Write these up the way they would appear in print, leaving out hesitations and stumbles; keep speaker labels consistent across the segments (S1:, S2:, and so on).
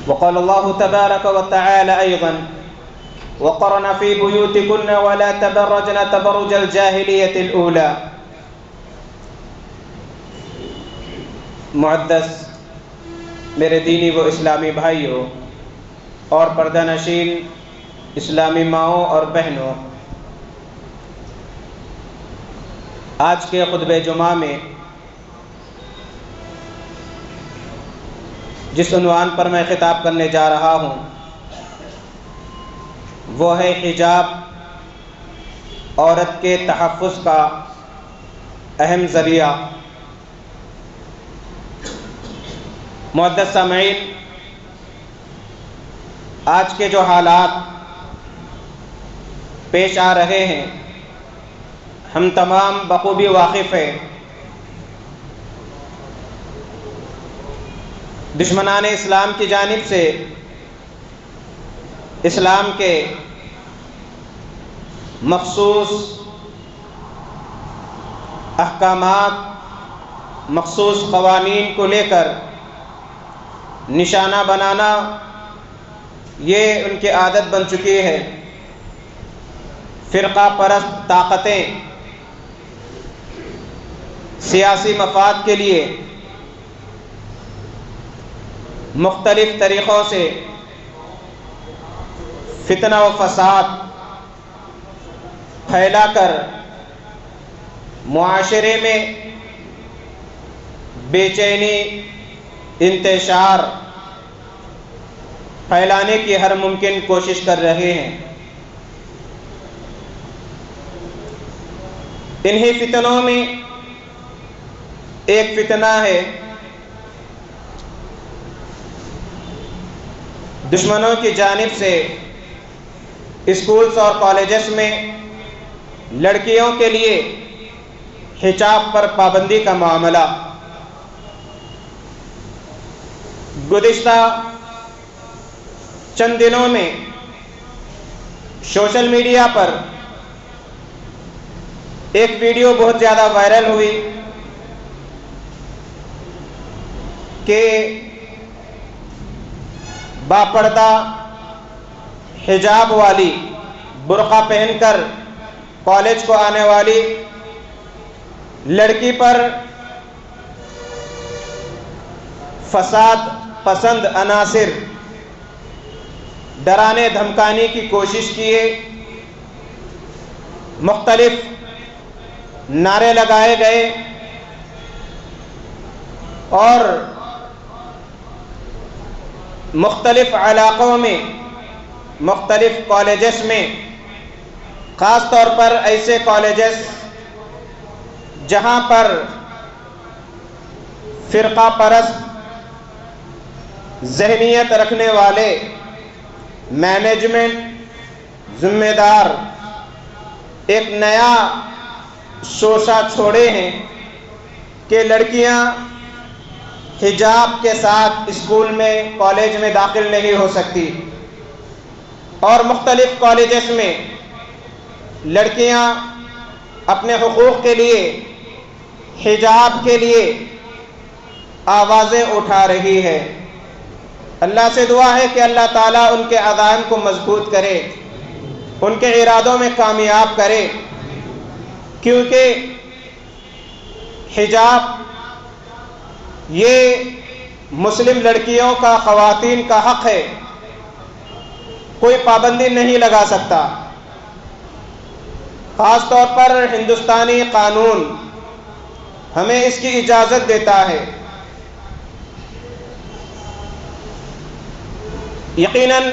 S1: وقال الله تبارك وتعالى أيضا وقرن في بيوتكن ولا تبرجن تبرج الجاهلية الأولى. معزز میرے دینی و اسلامی بھائیوں اور پردہ نشین اسلامی ماؤں اور بہنوں، آج کے خطبہ جمعہ میں جس عنوان پر میں خطاب کرنے جا رہا ہوں وہ ہے حجاب، عورت کے تحفظ کا اہم ذریعہ۔ معزز سامعین، آج کے جو حالات پیش آ رہے ہیں ہم تمام بخوبی واقف ہیں۔ دشمنان اسلام کی جانب سے اسلام کے مخصوص احکامات، مخصوص قوانین کو لے کر نشانہ بنانا یہ ان کی عادت بن چکی ہے۔ فرقہ پرست طاقتیں سیاسی مفاد کے لیے مختلف طریقوں سے فتنہ و فساد پھیلا کر معاشرے میں بے چینی، انتشار پھیلانے کی ہر ممکن کوشش کر رہے ہیں۔ انہی فتنوں میں ایک فتنہ ہے دشمنوں کی جانب سے اسکولز اور کالجز میں لڑکیوں کے لیے حجاب پر پابندی کا معاملہ۔ گزشتہ چند دنوں میں سوشل میڈیا پر ایک ویڈیو بہت زیادہ وائرل ہوئی کہ باپردہ حجاب والی، برقع پہن کر کالج کو آنے والی لڑکی پر فساد پسند عناصر ڈرانے دھمکانے کی کوشش کیے، مختلف نعرے لگائے گئے اور مختلف علاقوں میں، مختلف کالجز میں، خاص طور پر ایسے کالجز جہاں پر فرقہ پرست ذہنیت رکھنے والے مینجمنٹ، ذمہ دار ایک نیا شوشہ چھوڑے ہیں کہ لڑکیاں حجاب کے ساتھ اسکول میں، کالج میں داخل نہیں ہو سکتی، اور مختلف کالجز میں لڑکیاں اپنے حقوق کے لیے، حجاب کے لیے آوازیں اٹھا رہی ہے۔ اللہ سے دعا ہے کہ اللہ تعالیٰ ان کے عزائم کو مضبوط کرے، ان کے ارادوں میں کامیاب کرے، کیونکہ حجاب یہ مسلم لڑکیوں کا، خواتین کا حق ہے، کوئی پابندی نہیں لگا سکتا۔ خاص طور پر ہندوستانی قانون ہمیں اس کی اجازت دیتا ہے۔ یقیناً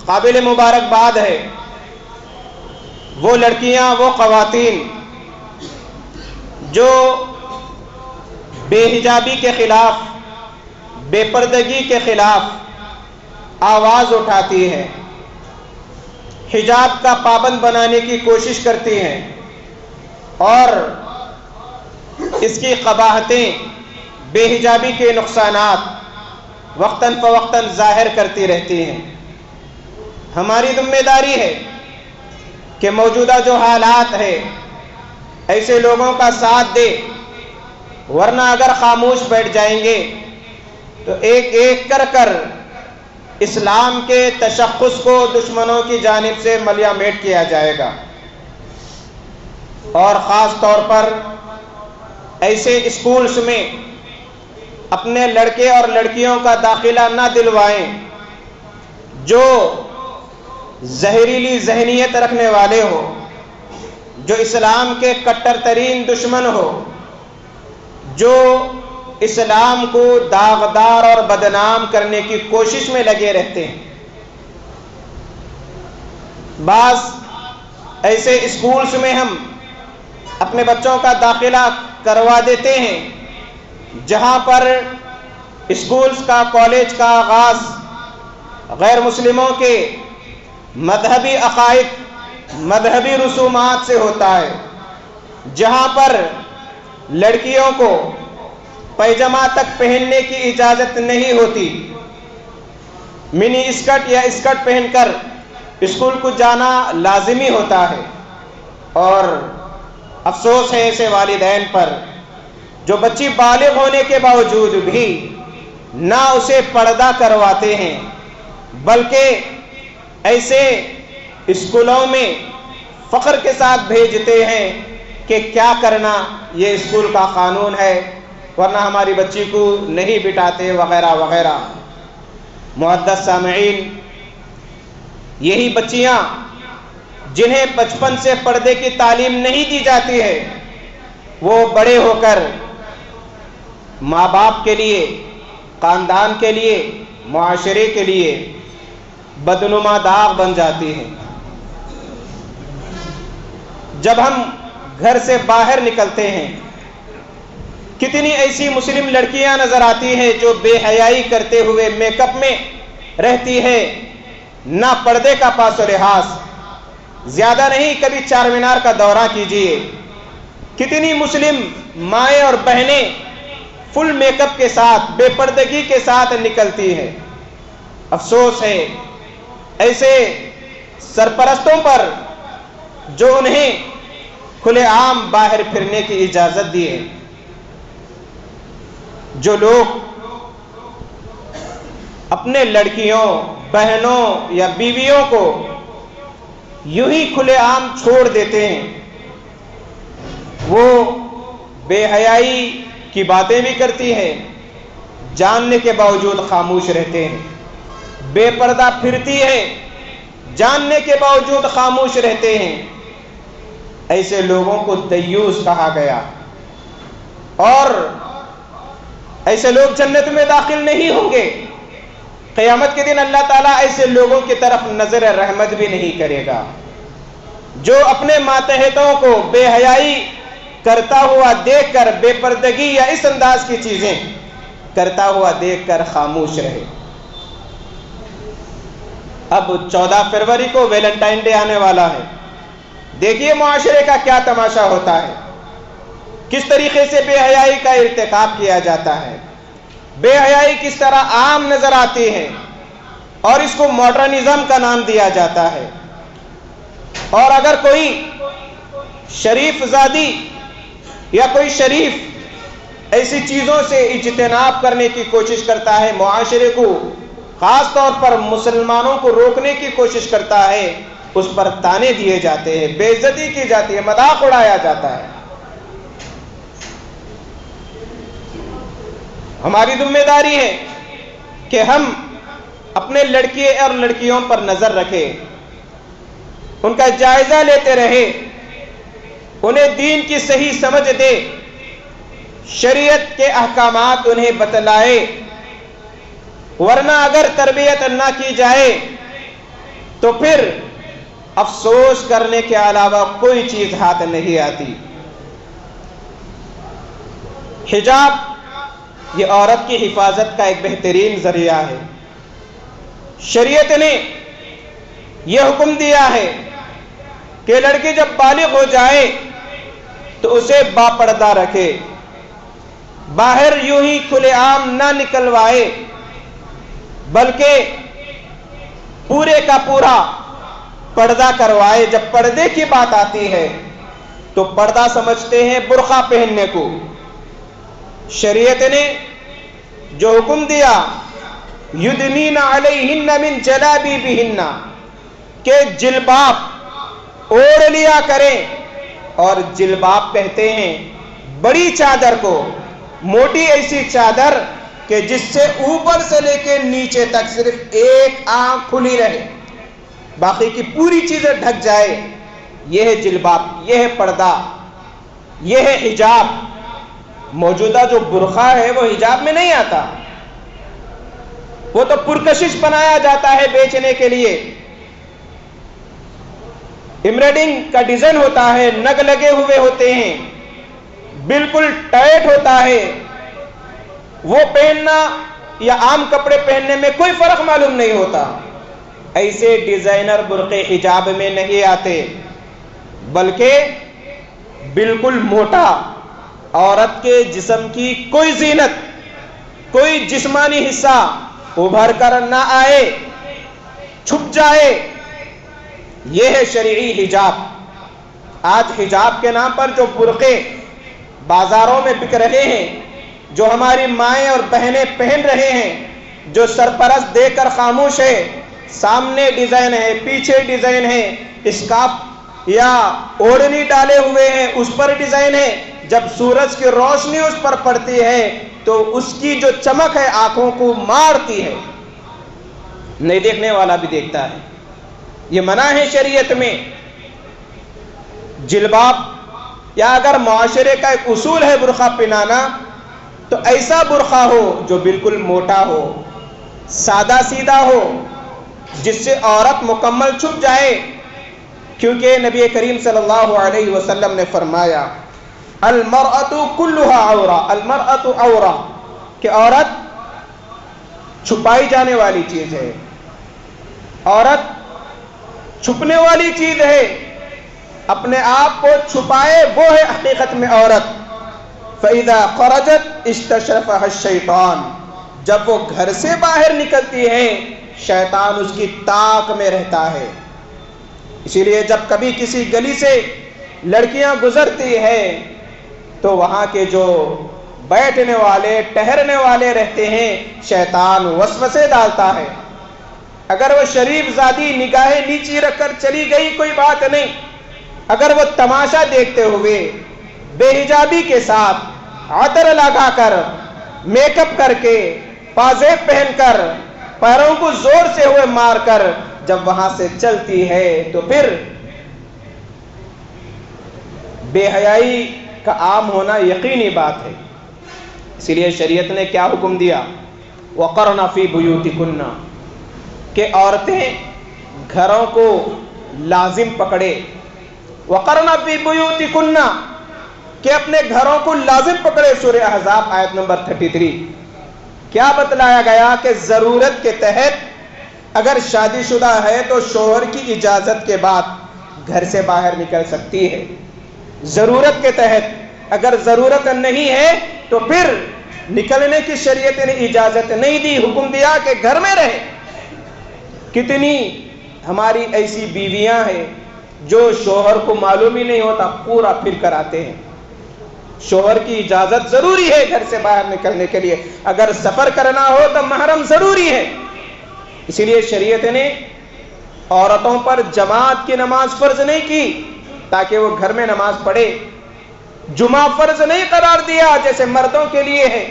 S1: قابل مبارکباد ہے وہ لڑکیاں، وہ خواتین جو بے حجابی کے خلاف، بے پردگی کے خلاف آواز اٹھاتی ہیں، حجاب کا پابند بنانے کی کوشش کرتی ہیں اور اس کی قباحتیں، بے حجابی کے نقصانات وقتاً فوقتاً ظاہر کرتی رہتی ہیں۔ ہماری ذمہ داری ہے کہ موجودہ جو حالات ہے ایسے لوگوں کا ساتھ دے، ورنہ اگر خاموش بیٹھ جائیں گے تو ایک ایک کر اسلام کے تشخص کو دشمنوں کی جانب سے ملیہ میٹ کیا جائے گا، اور خاص طور پر ایسے اسکولز میں اپنے لڑکے اور لڑکیوں کا داخلہ نہ دلوائیں جو زہریلی ذہنیت رکھنے والے ہو، جو اسلام کے کٹر ترین دشمن ہو، جو اسلام کو داغدار اور بدنام کرنے کی کوشش میں لگے رہتے ہیں۔ بعض ایسے اسکولز میں ہم اپنے بچوں کا داخلہ کروا دیتے ہیں جہاں پر اسکولز کا، کالج کا آغاز غیر مسلموں کے مذہبی عقائد، مذہبی رسومات سے ہوتا ہے، جہاں پر لڑکیوں کو پیجامہ تک پہننے کی اجازت نہیں ہوتی، منی اسکرٹ یا اسکرٹ پہن کر اسکول کو جانا لازمی ہوتا ہے۔ اور افسوس ہے ایسے والدین پر جو بچی بالغ ہونے کے باوجود بھی نہ اسے پردہ کرواتے ہیں، بلکہ ایسے اسکولوں میں فخر کے ساتھ بھیجتے ہیں کہ کیا کرنا، یہ اسکول کا قانون ہے، ورنہ ہماری بچی کو نہیں بٹاتے وغیرہ وغیرہ۔ معزز سامعین، یہی بچیاں جنہیں بچپن سے پردے کی تعلیم نہیں دی جاتی ہے، وہ بڑے ہو کر ماں باپ کے لیے، خاندان کے لیے، معاشرے کے لیے بدنما داغ بن جاتی ہیں۔ جب ہم گھر سے باہر نکلتے ہیں، کتنی ایسی مسلم لڑکیاں نظر آتی ہیں جو بے حیائی کرتے ہوئے میک اپ میں رہتی ہے، نہ پردے کا پاس و لحاظ، زیادہ نہیں کبھی چار مینار کا دورہ کیجئے، کتنی مسلم مائیں اور بہنیں فل میک اپ کے ساتھ، بے پردگی کے ساتھ نکلتی ہیں۔ افسوس ہے ایسے سرپرستوں پر جو انہیں کھلے عام باہر پھرنے کی اجازت دی ہے۔ جو لوگ اپنے لڑکیوں، بہنوں یا بیویوں کو یوں ہی کھلے عام چھوڑ دیتے ہیں، وہ بے حیائی کی باتیں بھی کرتی ہیں، جاننے کے باوجود خاموش رہتے ہیں، بے پردہ پھرتی ہے، جاننے کے باوجود خاموش رہتے ہیں۔ ایسے لوگوں کو دیوس کہا گیا، اور ایسے لوگ جنت میں داخل نہیں ہوں گے۔ قیامت کے دن اللہ تعالیٰ ایسے لوگوں کی طرف نظر رحمت بھی نہیں کرے گا جو اپنے ماتحتوں کو بے حیائی کرتا ہوا دیکھ کر، بے پردگی یا اس انداز کی چیزیں کرتا ہوا دیکھ کر خاموش رہے۔ اب 14 فروری کو ویلنٹائن ڈے آنے والا ہے، دیکھیے معاشرے کا کیا تماشا ہوتا ہے، کس طریقے سے بے حیائی کا ارتکاب کیا جاتا ہے، بے حیائی کس طرح عام نظر آتی ہے، اور اس کو ماڈرنزم کا نام دیا جاتا ہے۔ اور اگر کوئی شریف زادی یا کوئی شریف ایسی چیزوں سے اجتناب کرنے کی کوشش کرتا ہے، معاشرے کو، خاص طور پر مسلمانوں کو روکنے کی کوشش کرتا ہے، اس پر تانے دیے جاتے ہیں، بے عزتی کی جاتی ہے، مذاق اڑایا جاتا ہے۔ ہماری ذمہ داری ہے کہ ہم اپنے لڑکے اور لڑکیوں پر نظر رکھیں، ان کا جائزہ لیتے رہے، انہیں دین کی صحیح سمجھ دے، شریعت کے احکامات انہیں بتلائے، ورنہ اگر تربیت نہ کی جائے تو پھر افسوس کرنے کے علاوہ کوئی چیز ہاتھ نہیں آتی۔ حجاب یہ عورت کی حفاظت کا ایک بہترین ذریعہ ہے۔ شریعت نے یہ حکم دیا ہے کہ لڑکی جب بالغ ہو جائے تو اسے باپردہ رکھے، باہر یوں ہی کھلے عام نہ نکلوائے، بلکہ پورے کا پورا پردہ کروائے۔ جب پردے کی بات آتی ہے تو پردہ سمجھتے ہیں برقع پہننے کو۔ شریعت نے جو حکم دیا یدنین علیہن من جلابیبہن، کہ جلباب اوڑھ لیا کریں. اور جلباب کہتے ہیں بڑی چادر کو، موٹی ایسی چادر کہ جس سے اوپر سے لے کے نیچے تک صرف ایک آنکھ کھلی رہے، باقی کی پوری چیزیں ڈھک جائے. یہ ہے جلباب، یہ ہے پردہ، یہ ہے حجاب. موجودہ جو برقع ہے وہ حجاب میں نہیں آتا، وہ تو پرکشش بنایا جاتا ہے بیچنے کے لیے. ایمبرائڈنگ کا ڈیزائن ہوتا ہے، نگ لگے ہوئے ہوتے ہیں، بالکل ٹائٹ ہوتا ہے. وہ پہننا یا عام کپڑے پہننے میں کوئی فرق معلوم نہیں ہوتا. ایسے ڈیزائنر برقع حجاب میں نہیں آتے، بلکہ بالکل موٹا، عورت کے جسم کی کوئی زینت، کوئی جسمانی حصہ ابھر کر نہ آئے، چھپ جائے. یہ ہے شرعی حجاب. آج حجاب کے نام پر جو برقعے بازاروں میں بک رہے ہیں، جو ہماری مائیں اور بہنیں پہن رہے ہیں، جو سرپرست دے کر خاموش ہے، سامنے ڈیزائن ہے، پیچھے ڈیزائن ہے، اسکارف یا اوڑھنی ڈالے ہوئے ہیں، اس پر ڈیزائن ہے. جب سورج کی روشنی اس پر پڑتی ہے تو اس کی جو چمک ہے آنکھوں کو مارتی ہے، نہیں دیکھنے والا بھی دیکھتا ہے. یہ منع ہے شریعت میں. جلباب یا اگر معاشرے کا ایک اصول ہے برقع پہنانا، تو ایسا برقع ہو جو بالکل موٹا ہو، سادہ سیدھا ہو، جس سے عورت مکمل چھپ جائے. کیونکہ نبی کریم صلی اللہ علیہ وسلم نے فرمایا المرأۃ کلھا عورہ، المرأۃ عورہ، کہ عورت چھپائی جانے والی چیز ہے، عورت چھپنے والی چیز ہے. اپنے آپ کو چھپائے وہ ہے حقیقت میں عورت. فَإِذَا خَرَجَتْ اسْتَشْرَفَهَا الشَّيْطَانُ، جب وہ گھر سے باہر نکلتی ہے شیطان اس کی طاق میں رہتا ہے. اسی لیے جب کبھی کسی گلی سے لڑکیاں گزرتی ہیں تو وہاں کے جو بیٹھنے والے ٹہرنے والے رہتے ہیں شیطان وسوسے ڈالتا ہے. اگر وہ شریف زادی نگاہیں نیچی رکھ کر چلی گئی کوئی بات نہیں، اگر وہ تماشا دیکھتے ہوئے بے حجابی کے ساتھ عطر لگا کر، میک اپ کر کے، پازیب پہن کر، پیروں کو زور سے ہوئے مار کر جب وہاں سے چلتی ہے تو پھر بے حیائی کا عام ہونا یقینی بات ہے. اسی لیے شریعت نے کیا حکم دیا؟ وَقَرْنَ فِي بُيُوتِكُنَّ، کہ عورتیں گھروں کو لازم پکڑے. وَقَرْنَ فِي بُيُوتِكُنَّ، کہ اپنے گھروں کو لازم پکڑے. سورہ احزاب آیت نمبر 33. کیا بتلایا گیا کہ ضرورت کے تحت اگر شادی شدہ ہے تو شوہر کی اجازت کے بعد گھر سے باہر نکل سکتی ہے. ضرورت کے تحت، اگر ضرورت نہیں ہے تو پھر نکلنے کی شریعت نے اجازت نہیں دی، حکم دیا کہ گھر میں رہے. کتنی ہماری ایسی بیویاں ہیں جو شوہر کو معلوم ہی نہیں ہوتا پورا پھر کر آتے ہیں. شوہر کی اجازت ضروری ہے گھر سے باہر نکلنے کے لیے. اگر سفر کرنا ہو تو محرم ضروری ہے. اسی لیے شریعت نے عورتوں پر جماعت کی نماز فرض نہیں کی تاکہ وہ گھر میں نماز پڑھے. جمعہ فرض نہیں قرار دیا جیسے مردوں کے لیے ہے.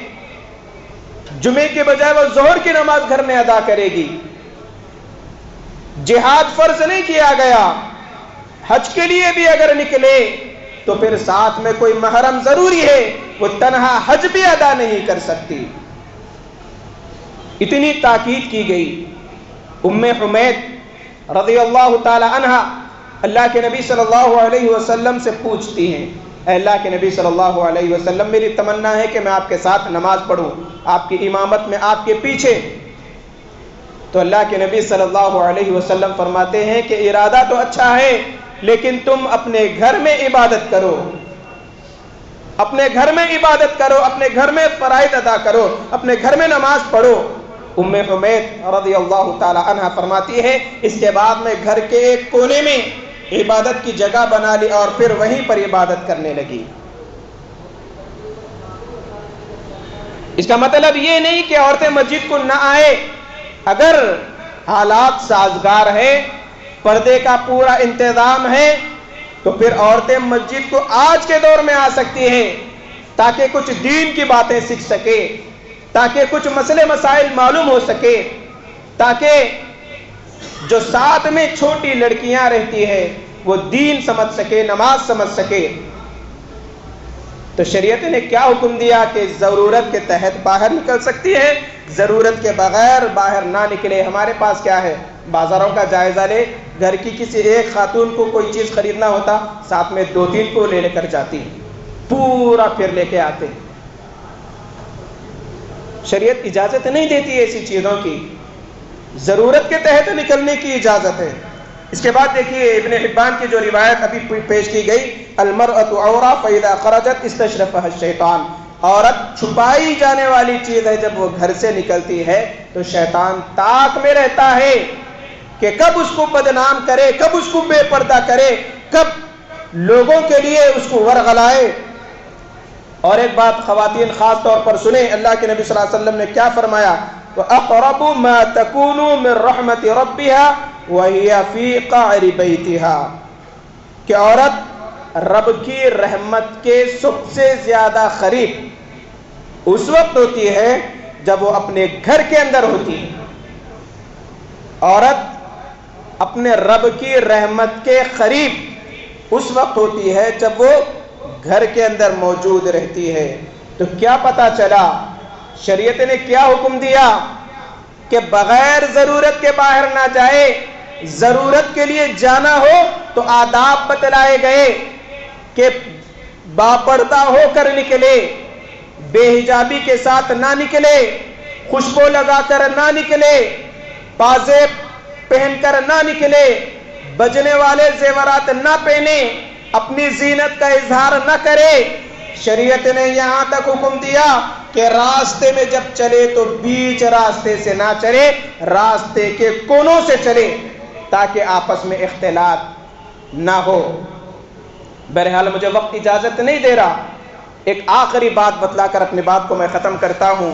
S1: جمعے کے بجائے وہ ظہر کی نماز گھر میں ادا کرے گی. جہاد فرض نہیں کیا گیا. حج کے لیے بھی اگر نکلے تو پھر ساتھ میں کوئی محرم ضروری ہے، وہ تنہا حج بھی ادا نہیں کر سکتی. اتنی تاکید کی گئی. ام حمید رضی اللہ تعالی عنہا اللہ کے نبی صلی اللہ علیہ وسلم سے پوچھتی ہیں، اے اللہ کے نبی صلی اللہ علیہ وسلم، میری تمنا ہے کہ میں آپ کے ساتھ نماز پڑھوں، آپ کی امامت میں آپ کے پیچھے. تو اللہ کے نبی صلی اللہ علیہ وسلم فرماتے ہیں کہ ارادہ تو اچھا ہے لیکن تم اپنے گھر میں عبادت کرو، اپنے گھر میں عبادت کرو، اپنے گھر میں فرائض ادا کرو، اپنے گھر میں نماز پڑھو. ام حمید رضی اللہ تعالی عنہ فرماتی ہے اس کے بعد میں گھر کے ایک کونے میں عبادت کی جگہ بنا لی اور پھر وہیں پر عبادت کرنے لگی. اس کا مطلب یہ نہیں کہ عورتیں مسجد کو نہ آئے، اگر حالات سازگار ہیں، پردے کا پورا انتظام ہے، تو پھر عورتیں مسجد کو آج کے دور میں آ سکتی ہیں تاکہ کچھ دین کی باتیں سیکھ سکے، تاکہ کچھ مسئلے مسائل معلوم ہو سکے، تاکہ جو ساتھ میں چھوٹی لڑکیاں رہتی ہیں وہ دین سمجھ سکے، نماز سمجھ سکے۔ تو شریعت نے کیا حکم دیا کہ ضرورت کے تحت باہر نکل سکتی ہے، ضرورت کے بغیر باہر نہ نکلے۔ ہمارے پاس کیا ہے، بازاروں کا جائزہ لے، گھر کی کسی ایک خاتون کو کوئی چیز خریدنا ہوتا، ساتھ میں 2-3 کو لے کر جاتی، پورا پھر لے کے آتے۔ شریعت اجازت نہیں دیتی ایسی چیزوں کی، ضرورت کے تحت نکلنے کی اجازت ہے۔ اس کے بعد دیکھیے ابن حبان کی جو روایت ابھی پیش کی گئی، المرأۃ عورہ فاذا خرجت استشرفها الشیطان، عورت چھپائی جانے والی چیز ہے، جب وہ گھر سے نکلتی ہے تو شیطان طاق میں رہتا ہے کہ کب اس کو بدنام کرے، کب اس کو بے پردہ کرے، کب لوگوں کے لیے اس کو ورغلائے۔ اور ایک بات خواتین خاص طور پر سنیں، اللہ کے نبی صلی اللہ علیہ وسلم نے کیا فرمایا، وَأَقْرَبُ مَا تَكُونُ مِن رَحْمَةِ رَبِّهَا وَهِيَ فِي قَعْرِ بَيْتِهَا، کہ عورت رب کی رحمت کے سب سے زیادہ قریب اس وقت ہوتی ہے جب وہ اپنے گھر کے اندر ہوتی ہے۔ عورت اپنے رب کی رحمت کے قریب اس وقت ہوتی ہے جب وہ گھر کے اندر موجود رہتی ہے۔ تو کیا پتا چلا، شریعت نے کیا حکم دیا کہ بغیر ضرورت کے باہر نہ جائے، ضرورت کے لیے جانا ہو تو آداب بتلائے گئے کہ باپردہ ہو کر نکلے، بے حجابی کے ساتھ نہ نکلے، خوشبو لگا کر نہ نکلے، پازیب پہن کر نہ نکلے، بجنے والے زیورات نہ پہنے، اپنی زینت کا اظہار نہ کرے۔ شریعت نے یہاں تک حکم دیا کہ راستے میں جب چلے تو بیچ راستے سے نہ چلے، راستے کے کونوں سے چلے تاکہ آپس میں اختلاط نہ ہو۔ بہرحال مجھے وقت اجازت نہیں دے رہا، ایک آخری بات بتلا کر اپنی بات کو میں ختم کرتا ہوں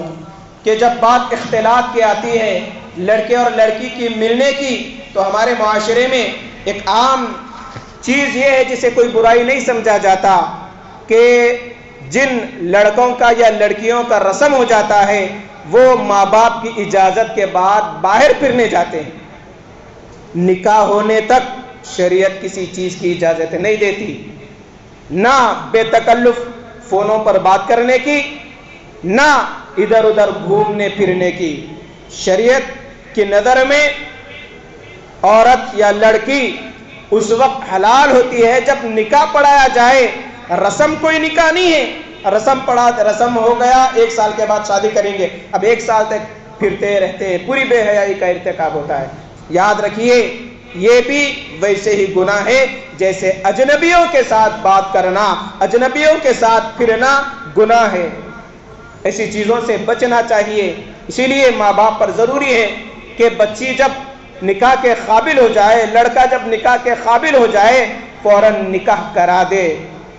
S1: کہ جب بات اختلاط کی آتی ہے، لڑکے اور لڑکی کی ملنے کی، تو ہمارے معاشرے میں ایک عام چیز یہ ہے جسے کوئی برائی نہیں سمجھا جاتا کہ جن لڑکوں کا یا لڑکیوں کا رسم ہو جاتا ہے وہ ماں باپ کی اجازت کے بعد باہر پھرنے جاتے ہیں۔ نکاح ہونے تک شریعت کسی چیز کی اجازت نہیں دیتی، نہ بے تکلف فونوں پر بات کرنے کی، نہ ادھر ادھر گھومنے پھرنے کی۔ شریعت کی نظر میں عورت یا لڑکی اس وقت حلال ہوتی ہے جب نکاح پڑھایا جائے۔ رسم کوئی نکاح نہیں ہے، رسم ہو گیا، 1 سال کے بعد شادی کریں گے، اب 1 سال تک پھرتے رہتے ہیں، پوری بے حیائی کا ارتکاب ہوتا ہے۔ یاد رکھیے یہ بھی ویسے ہی گناہ ہے جیسے اجنبیوں کے ساتھ بات کرنا، اجنبیوں کے ساتھ پھرنا گناہ ہے۔ ایسی چیزوں سے بچنا چاہیے۔ اسی لیے ماں باپ پر ضروری ہے کہ بچی جب نکاح کے قابل ہو جائے، لڑکا جب نکاح کے قابل ہو جائے، فوراً نکاح کرا دے،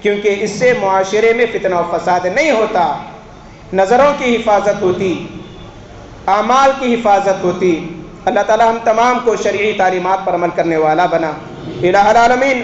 S1: کیونکہ اس سے معاشرے میں فتنہ و فساد نہیں ہوتا، نظروں کی حفاظت ہوتی، اعمال کی حفاظت ہوتی۔ اللہ تعالی ہم تمام کو شرعی تعلیمات پر عمل کرنے والا بنا۔ الہ العالمین